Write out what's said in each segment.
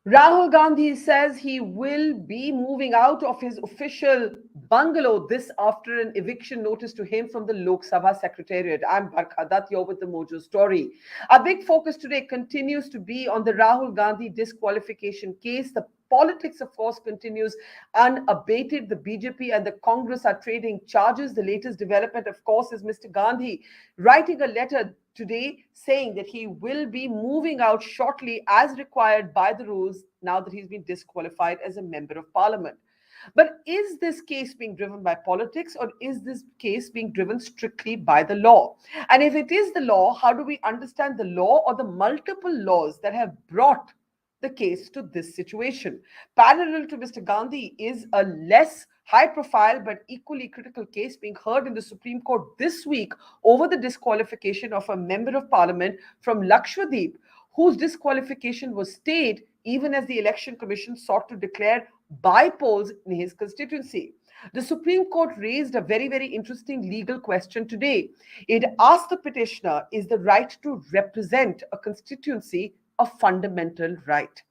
Rahul Gandhi says he will be moving out of his official bungalow this after an eviction notice to him from the Lok Sabha Secretariat. I'm Barkha Dutt, you're with the Mojo story. Our big focus today continues to be on the Rahul Gandhi disqualification case. The politics, of course, continues unabated. The BJP and the Congress are trading charges. The latest development, of course, is Mr. Gandhi writing a letter today saying that he will be moving out shortly as required by the rules now that he's been disqualified as a member of parliament. But is this case being driven by politics, or is this case being driven strictly by the law? And if it is the law, how do we understand the law or the multiple laws that have brought the case to this situation? Parallel to Mr. Gandhi is a less high profile but equally critical case being heard in the Supreme Court this week over the disqualification of a member of parliament from Lakshadweep, whose disqualification was stayed even as the election commission sought to declare by polls in his constituency. The Supreme Court raised a very, very interesting legal question today. It asked the petitioner, is the right to represent a constituency a fundamental right?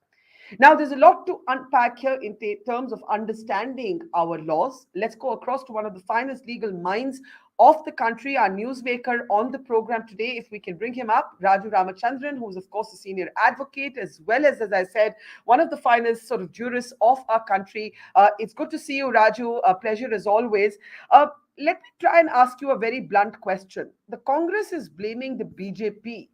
Now, there's a lot to unpack here in terms of understanding our laws. Let's go across to one of the finest legal minds of the country, our newsmaker on the program today, if we can bring him up, Raju Ramachandran, who's, of course, a senior advocate, as well as I said, one of the finest sort of jurists of our country. It's good to see you, Raju. A pleasure as always. Let me try and ask you a very blunt question. The Congress is blaming the BJP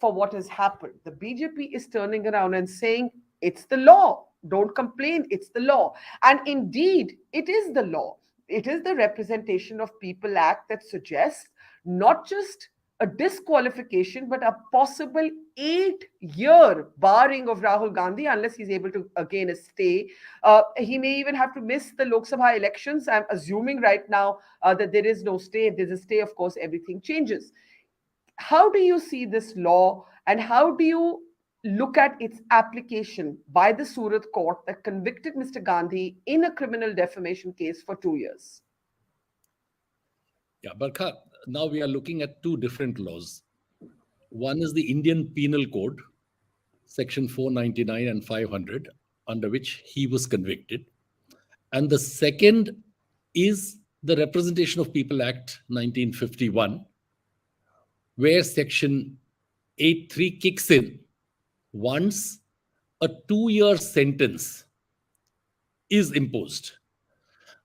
for what has happened. The BJP is turning around and saying, it's the law. Don't complain. It's the law. And indeed, it is the law. It is the Representation of People Act that suggests not just a disqualification, but a possible 8-year barring of Rahul Gandhi unless he's able to again a stay. He may even have to miss the Lok Sabha elections. I'm assuming right now that there is no stay. If there's a stay, of course, everything changes. How do you see this law, and how do you look at its application by the Surat court that convicted Mr. Gandhi in a criminal defamation case for 2 years? Yeah, Barkha, now we are looking at two different laws. One is the Indian Penal Code, Section 499 and 500, under which he was convicted. And the second is the Representation of People Act 1951, where Section 83 kicks in once a 2-year sentence is imposed.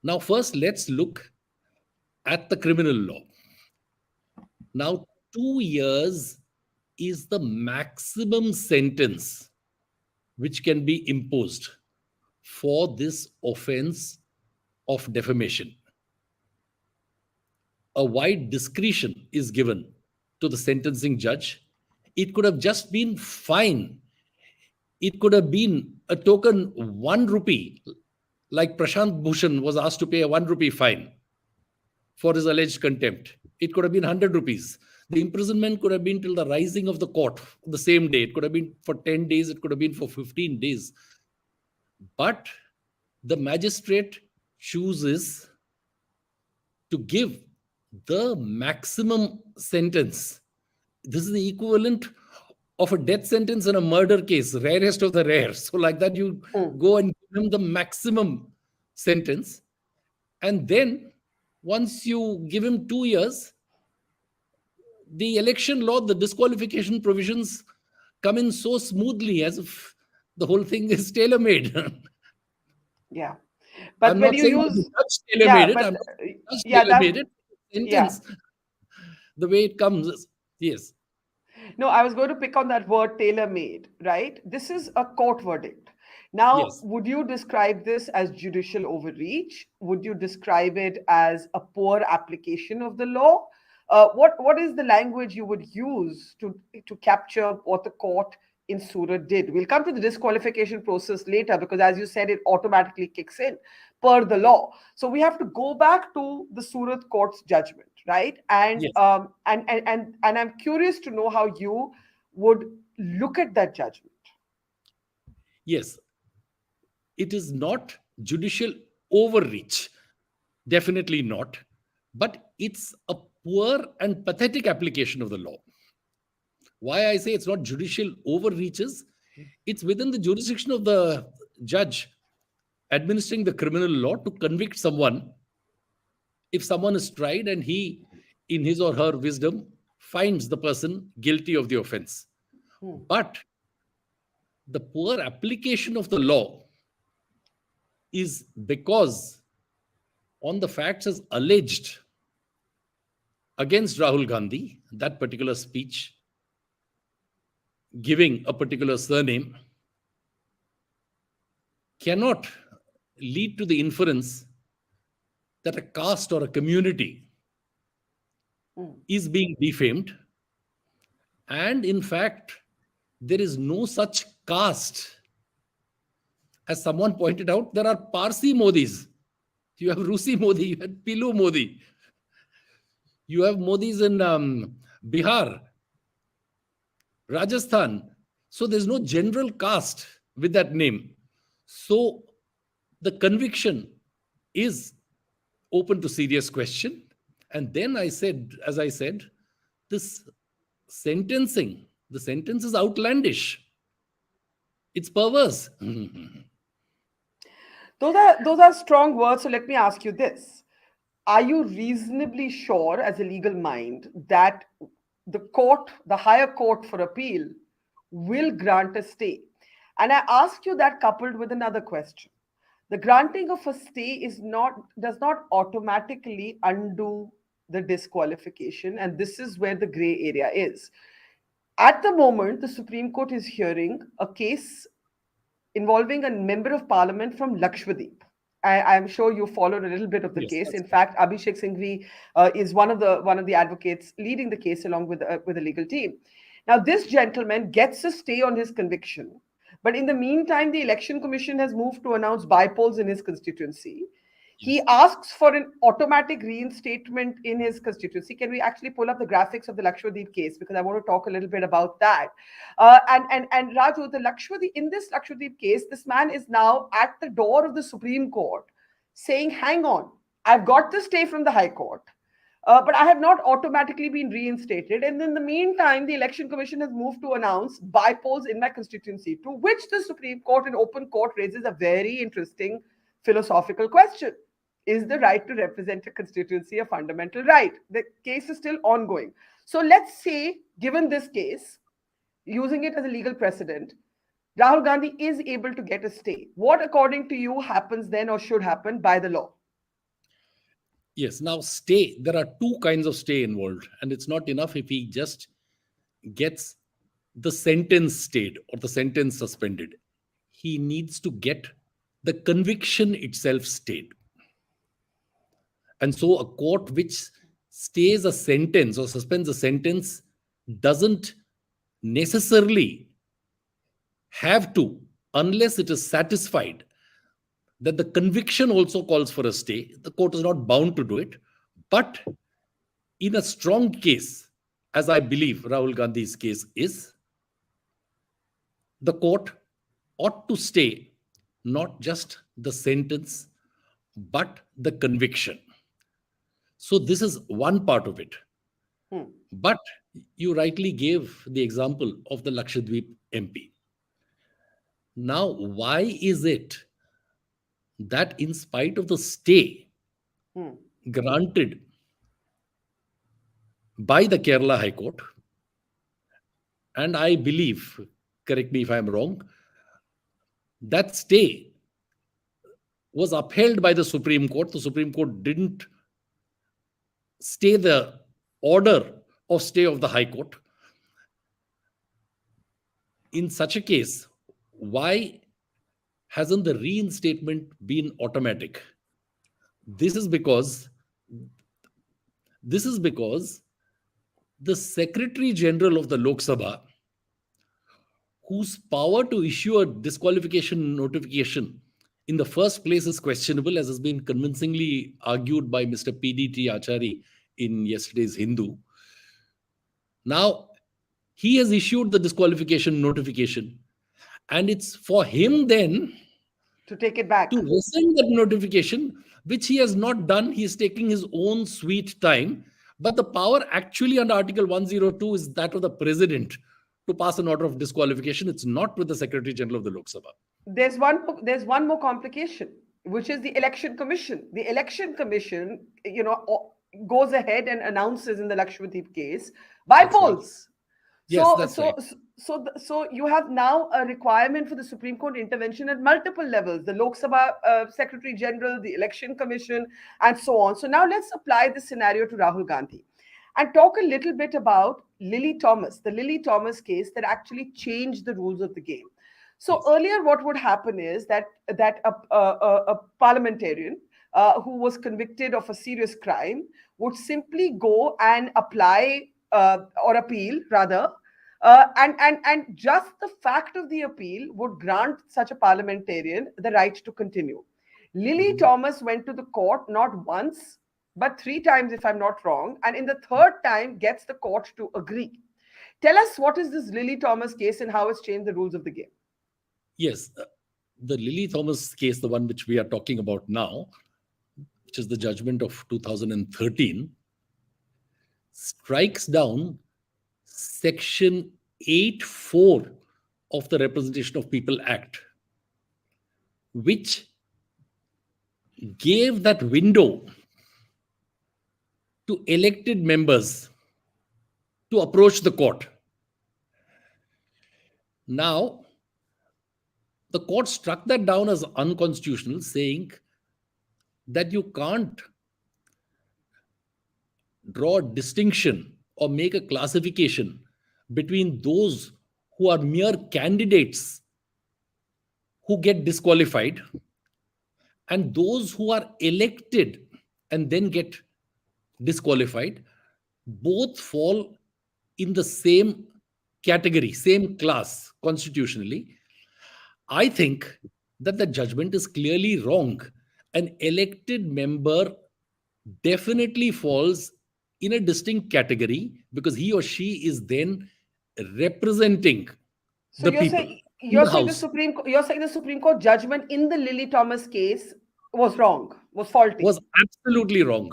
Now, first, let's look at the criminal law. Now, 2 years is the maximum sentence which can be imposed for this offense of defamation. A wide discretion is given to the sentencing judge. It could have just been fine. It could have been a token 1 rupee, like Prashant Bhushan was asked to pay a 1 rupee fine for his alleged contempt. It could have been 100 rupees. The imprisonment could have been till the rising of the court the same day. It could have been for 10 days. It could have been for 15 days. But the magistrate chooses to give the maximum sentence. This is the equivalent of a death sentence in a murder case, rarest of the rare. So like that, you go and give him the maximum sentence. And then once you give him 2 years, the election law, the disqualification provisions come in so smoothly as if the whole thing is tailor-made. Yeah. But I'm when not you saying use, tailor-made yeah, it. but I'm not just yeah, that, tailor-made it. Sentence, the way it comes, yes. no, I was going to pick on that word tailor-made, right? This is a court verdict. Now, Yes. would you describe this as judicial overreach? Would you describe it as a poor application of the law? What is the language you would use to capture what the court in Surat did? We'll come to the disqualification process later because, as you said, it automatically kicks in per the law. So we have to go back to the Surat court's judgment, right? And Yes. and I'm curious to know how you would look at that judgment. Yes. It is not judicial overreach. Definitely not. But it's a poor and pathetic application of the law. Why I say it's not judicial overreach is It's within the jurisdiction of the judge administering the criminal law to convict someone if someone is tried and he, in his or her wisdom, finds the person guilty of the offense. But the poor application of the law is because, on the facts as alleged against Rahul Gandhi, that particular speech giving a particular surname cannot lead to the inference that a caste or a community is being defamed. And in fact, there is no such caste. As someone pointed out, there are Parsi Modis. You have Rusi Modi, you have Pilu Modi. You have Modis in Bihar, Rajasthan. So there's no general caste with that name. So the conviction is open to serious question. And then I said, as I said, this sentencing, the sentence is outlandish. It's perverse. Those are strong words. So let me ask you this. Are you reasonably sure as a legal mind that the court, the higher court for appeal, will grant a stay? And I ask you that coupled with another question. The granting of a stay does not automatically undo the disqualification, and this is where the gray area is. At the moment, the Supreme Court is hearing a case involving a member of parliament from Lakshadweep. I'm sure you followed a little bit of the Yes, case. that's In fact, Abhishek Singhvi is one of the advocates leading the case along with the legal team. Now, this gentleman gets a stay on his conviction, but in the meantime, the Election Commission has moved to announce bypolls in his constituency. He asks for an automatic reinstatement in his constituency. Can we actually pull up the graphics of the Lakshadweep case? Because I want to talk a little bit about that. And Raju, in this Lakshadweep case, this man is now at the door of the Supreme Court saying, hang on, I've got the stay from the High Court, but I have not automatically been reinstated. And in the meantime, the Election Commission has moved to announce bypolls in my constituency, to which the Supreme Court in open court raises a very interesting philosophical question. Is the right to represent a constituency a fundamental right? The case is still ongoing. So let's say, given this case, using it as a legal precedent, Rahul Gandhi is able to get a stay. What, according to you, happens then or should happen by the law? Yes. Now, stay, there are two kinds of stay involved, and it's not enough if he just gets the sentence stayed or the sentence suspended. He needs to get the conviction itself stayed. And so a court which stays a sentence or suspends a sentence doesn't necessarily have to, unless it is satisfied that the conviction also calls for a stay. The court is not bound to do it. But in a strong case, as I believe Rahul Gandhi's case is, the court ought to stay not just the sentence, but the conviction. So this is one part of it. But you rightly gave the example of the Lakshadweep MP. Now, why is it that in spite of the stay granted by the Kerala High Court, and I believe, correct me if I'm wrong, that stay was upheld by the Supreme Court. The Supreme Court didn't stay the order of stay of the High Court. In such a case, why hasn't the reinstatement been automatic? This is because the Secretary General of the Lok Sabha, whose power to issue a disqualification notification in the first place is questionable, as has been convincingly argued by Mr. PDT Achari in yesterday's Hindu. Now, he has issued the disqualification notification, and it's for him then to take it back, to rescind that notification, which he has not done. He is taking his own sweet time. But the power actually under Article 102 is that of the president to pass an order of disqualification. It's not with the Secretary General of the Lok Sabha. There's one more complication, which is the election commission. The election commission, goes ahead and announces in the Lakshmadeep case by That's right. polls. Yes, So, that's so, right. so you have now a requirement for the Supreme Court intervention at multiple levels: the Lok Sabha Secretary General, the Election Commission, and so on. So now let's apply this scenario to Rahul Gandhi and talk a little bit about Lily Thomas, the Lily Thomas case that actually changed the rules of the game. So Yes. earlier, what would happen is that a parliamentarian who was convicted of a serious crime would simply go and apply or appeal rather, and just the fact of the appeal would grant such a parliamentarian the right to continue. Lily Thomas went to the court not once but three times, if I'm not wrong, and in the third time gets the court to agree. Tell us, what is this Lily Thomas case and how it's changed the rules of the game? Yes, the Lily Thomas case, the one which we are talking about now, which is the judgment of 2013, strikes down Section 8(4) of the Representation of People Act, which gave that window to elected members to approach the court. Now, the court struck that down as unconstitutional, saying that you can't draw a distinction or make a classification between those who are mere candidates who get disqualified and those who are elected and then get disqualified. Both fall in the same category, same class constitutionally. I think that the judgment is clearly wrong. An elected member definitely falls in a distinct category because he or she is then representing So the people in you're the saying house. you're saying the Supreme Court judgment in the Lily Thomas case was wrong, was faulty. Was absolutely wrong,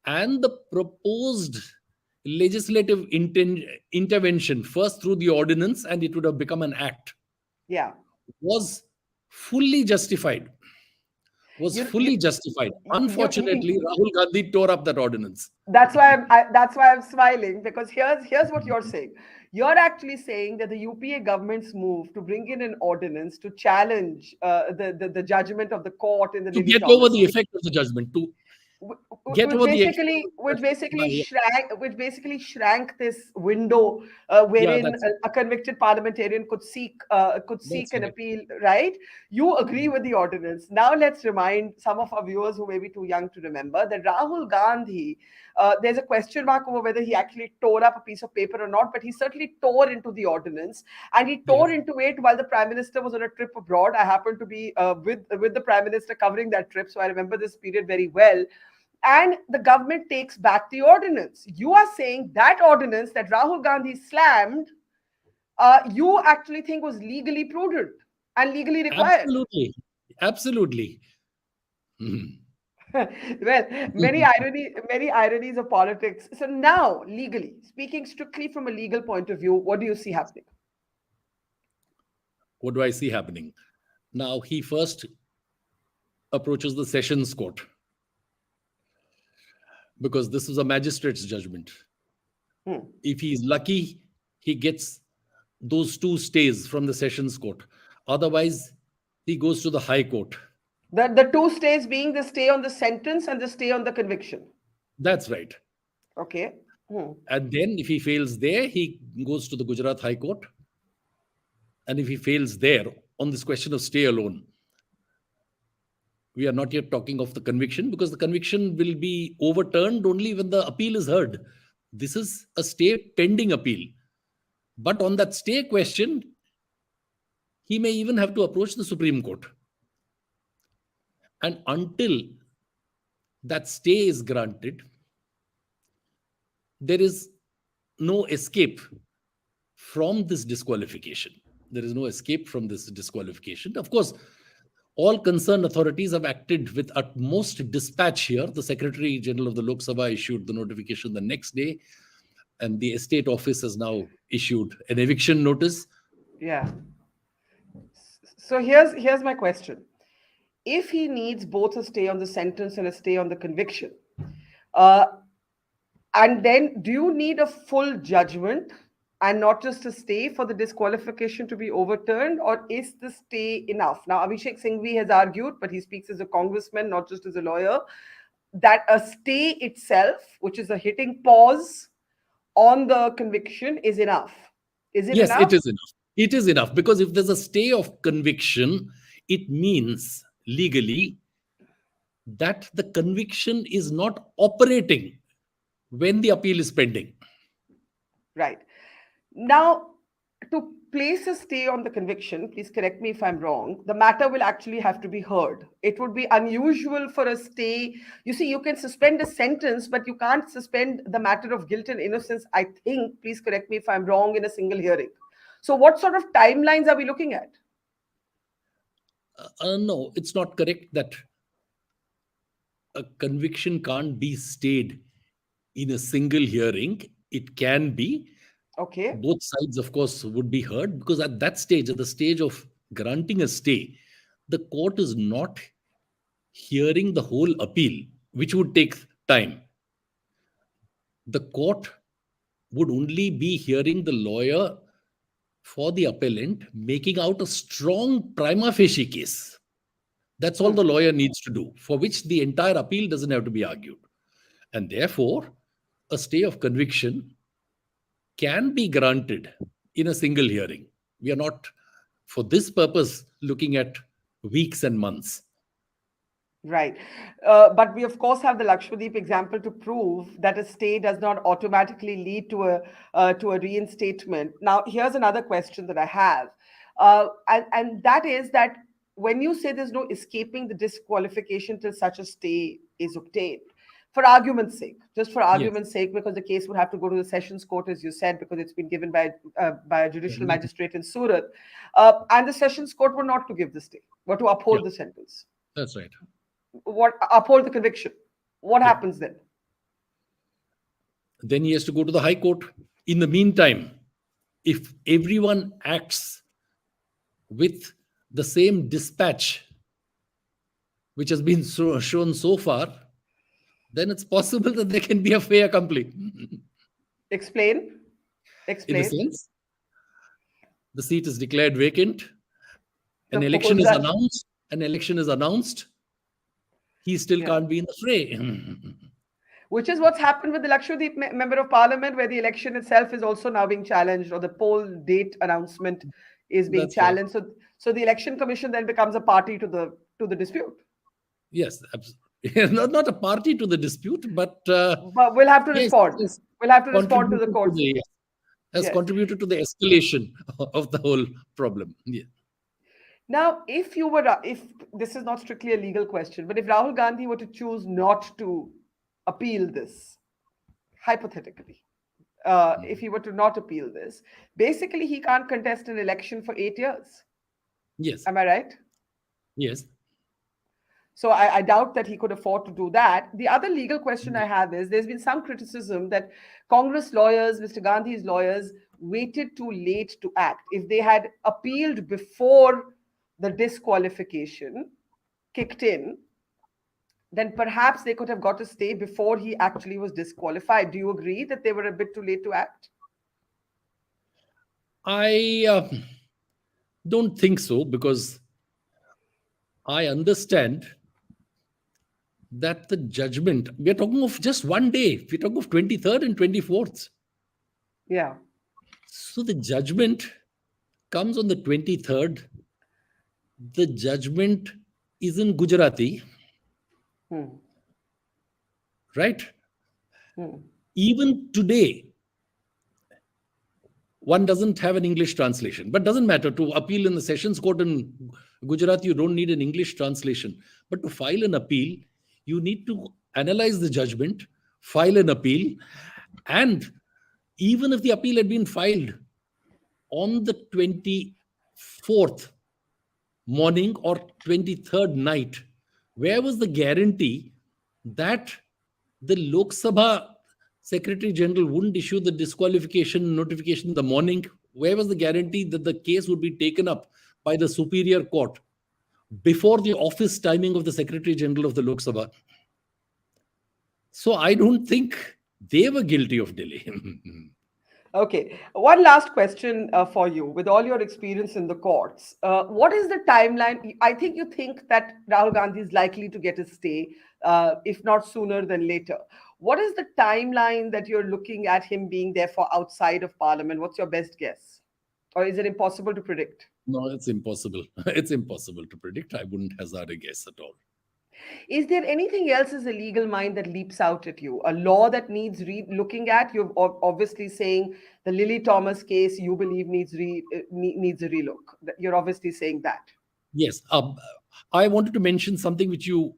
and the proposed legislative intervention, first through the ordinance and it would have become an act, Yeah. was fully justified. Unfortunately, Rahul Gandhi tore up that ordinance. That's why I'm smiling, because here's what you're saying. You're actually saying that the UPA government's move to bring in an ordinance to challenge the judgment of the court in the To Lily get Thomas over the case, effect of the judgment, to which get over the effect basically of the judgment. which basically shrank this window Yeah, wherein that's a convicted parliamentarian could seek an right. appeal, right? You agree with the ordinance. Now let's remind some of our viewers who may be too young to remember that Rahul Gandhi, there's a question mark over whether he actually tore up a piece of paper or not, but he certainly tore into the ordinance, and he tore Yes. into it while the Prime Minister was on a trip abroad. I happened to be with the Prime Minister covering that trip, so I remember this period very well. And the government takes back the ordinance. You are saying that ordinance that Rahul Gandhi slammed, you actually think was legally prudent and legally required. Absolutely. Mhm. Well, many ironies of politics. So now, legally speaking, strictly from a legal point of view, what do you see happening? What do I see happening? Now, he first approaches the Sessions Court because this is a magistrate's judgment. If he's lucky, he gets those 2 stays from the Sessions Court. Otherwise, he goes to the High Court. The 2 stays being the stay on the sentence and the stay on the conviction. That's right. Okay. And then if he fails there, he goes to the Gujarat High Court. And if he fails there on this question of stay alone, we are not yet talking of the conviction, because the conviction will be overturned only when the appeal is heard. This is a stay pending appeal. But on that stay question, he may even have to approach the Supreme Court. And until that stay is granted, there is no escape from this disqualification. There is no escape from this disqualification. Of course, all concerned authorities have acted with utmost dispatch here. The Secretary General of the Lok Sabha issued the notification the next day. and the estate office has now issued an eviction notice. Yeah. So here's my question. If he needs both a stay on the sentence and a stay on the conviction, uh, and then do you need a full judgment and not just a stay for the disqualification to be overturned, or is the stay enough? Now, Abhishek Singhvi has argued, but he speaks as a congressman, not just as a lawyer, that a stay itself, which is a hitting pause on the conviction, is enough. Is it Yes, enough? it is enough. It is enough because if there's a stay of conviction, it means legally that the conviction is not operating when the appeal is pending. Right. Now, to place a stay on the conviction, please correct me if I'm wrong, the matter will actually have to be heard. It would be unusual for a stay. You see, you can suspend a sentence, but you can't suspend the matter of guilt and innocence, I think, please correct me if I'm wrong, in a single hearing. So, what sort of timelines are we looking at? No, it's not correct that a conviction can't be stayed in a single hearing. It can be. Okay. Both sides, of course, would be heard because at that stage, at the stage of granting a stay, the court is not hearing the whole appeal, which would take time. The court would only be hearing the lawyer for the appellant making out a strong prima facie case. That's all the lawyer needs to do, for which the entire appeal doesn't have to be argued. And therefore, a stay of conviction can be granted in a single hearing. We are not, for this purpose, looking at weeks and months. Right. But we, of course, have the Lakshadweep example to prove that a stay does not automatically lead to a reinstatement. Now, here's another question that I have. And that is that when you say there's no escaping the disqualification till such a stay is obtained, for argument's sake, just for argument's sake, because the case would have to go to the sessions court, as you said, because it's been given by a judicial magistrate in Surat, and the sessions court were not to give the stay, but to uphold the sentence. That's right. What uphold the conviction? What happens then? Then he has to go to the High Court. In the meantime, if everyone acts with the same dispatch which has been shown so far, then it's possible that there can be a fait accompli. Explain. In the sense, the seat is declared vacant, an election is announced, he still can't be in the fray. Which is what's happened with the Lakshadweep Member of Parliament, where the election itself is also now being challenged, or the poll date announcement is being challenged. Right. So the Election Commission then becomes a party to the dispute. Yes, absolutely. Not a party to the dispute, but we'll have to respond. Yes, we'll have to respond to the court. Has contributed to the escalation of the whole problem. Yeah. Now, if this is not strictly a legal question, but if Rahul Gandhi were to choose not to appeal this, hypothetically, if he were to not appeal this, basically he can't contest an election for 8 years. Yes. Am I right? Yes. So I doubt that he could afford to do that. The other legal question I have is, there's been some criticism that Congress lawyers, Mr. Gandhi's lawyers, waited too late to act. If they had appealed before the disqualification kicked in, then perhaps they could have got a stay before he actually was disqualified. Do you agree that they were a bit too late to act? I don't think so, because I understand that the judgment, we're talking of just one day. We're talking of 23rd and 24th. Yeah. So the judgment comes on the 23rd. The judgment is in Gujarati. Right? Even today, one doesn't have an English translation, but doesn't matter. To appeal in the sessions court in Gujarat, you don't need an English translation. But to file an appeal, you need to analyze the judgment, file an appeal, and even if the appeal had been filed on the 24th morning or 23rd night, where was the guarantee that the Lok Sabha Secretary General wouldn't issue the disqualification notification in the morning, where was the guarantee that the case would be taken up by the superior court before the office timing of the Secretary General of the Lok Sabha? So I don't think they were guilty of delay. Okay, one last question for you. With all your experience in the courts, what is the timeline? I think you think that Rahul Gandhi is likely to get a stay, if not sooner than later. What is the timeline that you're looking at him being there for outside of Parliament? What's your best guess? Or is it impossible to predict? No, it's impossible. It's impossible to predict. I wouldn't hazard a guess at all. Is there anything else as a legal mind that leaps out at you? A law that needs looking at? You're obviously saying the Lily Thomas case you believe needs a relook. You're obviously saying that. Yes. I wanted to mention something which you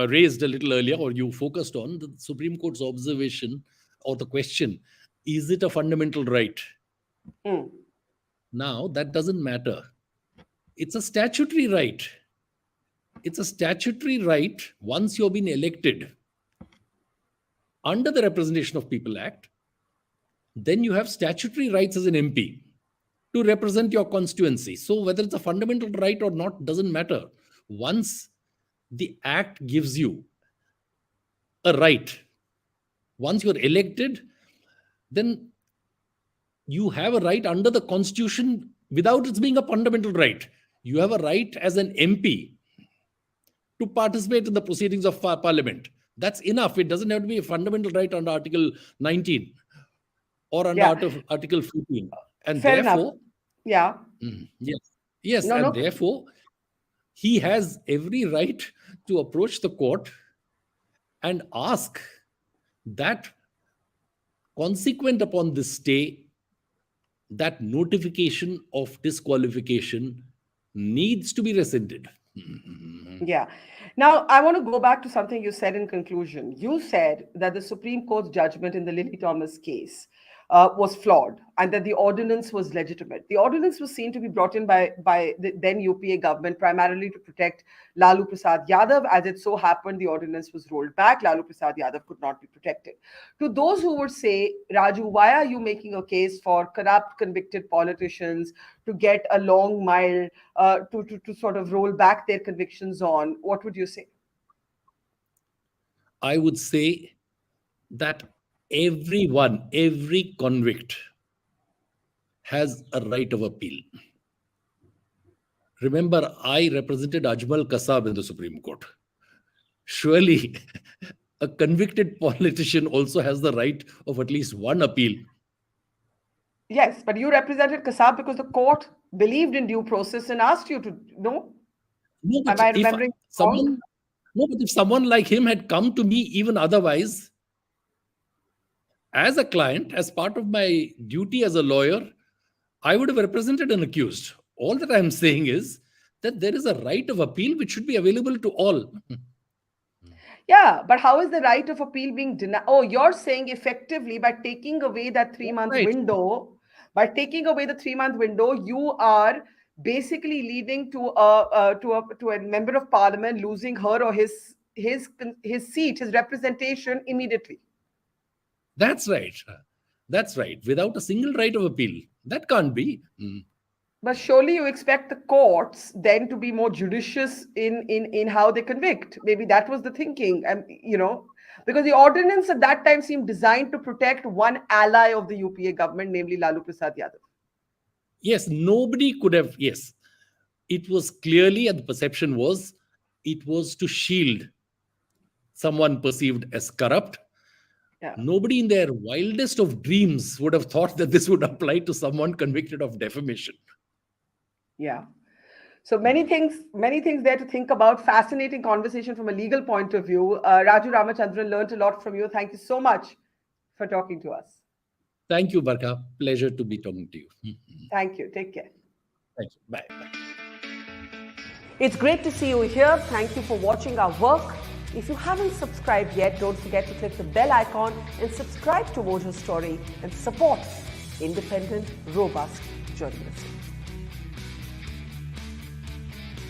raised a little earlier, or you focused on, the Supreme Court's observation or the question, is it a fundamental right? Now, that doesn't matter. It's a statutory right. It's a statutory right once you've been elected under the Representation of People Act. Then you have statutory rights as an MP to represent your constituency. So whether it's a fundamental right or not doesn't matter. Once the act gives you a right, once you're elected, then you have a right under the Constitution without it being a fundamental right. You have a right as an MP to participate in the proceedings of Parliament. That's enough. It doesn't have to be a fundamental right under Article 19 or under Article 15. And Fair therefore, enough. Yeah. Yes. Therefore, he has every right to approach the court and ask that, consequent upon this stay, that notification of disqualification needs to be rescinded. Yeah. Now, I want to go back to something you said in conclusion. You said that the Supreme Court's judgment in the Lily Thomas case was flawed and that the ordinance was legitimate. The ordinance was seen to be brought in by the then UPA government primarily to protect Lalu Prasad Yadav. As it so happened, the ordinance was rolled back. Lalu Prasad Yadav could not be protected. To those who would say, Raju, why are you making a case for corrupt, convicted politicians to get a long mile to sort of roll back their convictions on? What would you say? I would say that every convict has a right of appeal. Remember, I represented Ajmal Kasab in the Supreme Court. Surely, a convicted politician also has the right of at least one appeal. Yes, but you represented Kasab because the court believed in due process and asked you to, no? Am I remembering wrong? No, but if someone like him had come to me even otherwise, as a client, as part of my duty as a lawyer, I would have represented an accused. All that I'm saying is that there is a right of appeal which should be available to all. Yeah, but how is the right of appeal being denied? Oh, you're saying effectively by taking away that 3-month window, you are basically leading to a member of parliament losing her or his seat, his representation immediately. That's right. That's right. Without a single right of appeal. That can't be. But surely you expect the courts then to be more judicious in how they convict. Maybe that was the thinking. And because the ordinance at that time seemed designed to protect one ally of the UPA government, namely Lalu Prasad Yadav. Yes, nobody could have. Yes, it was clearly, and the perception was, it was to shield someone perceived as corrupt. Yeah. Nobody in their wildest of dreams would have thought that this would apply to someone convicted of defamation. Yeah. So many things there to think about. Fascinating conversation from a legal point of view. Raju Ramachandran, learned a lot from you. Thank you so much for talking to us. Thank you, Barkha. Pleasure to be talking to you. Thank you. Take care. Thank you. Bye. It's great to see you here. Thank you for watching our work. If you haven't subscribed yet, don't forget to click the bell icon and subscribe to Mojo Story and support independent, robust journalism.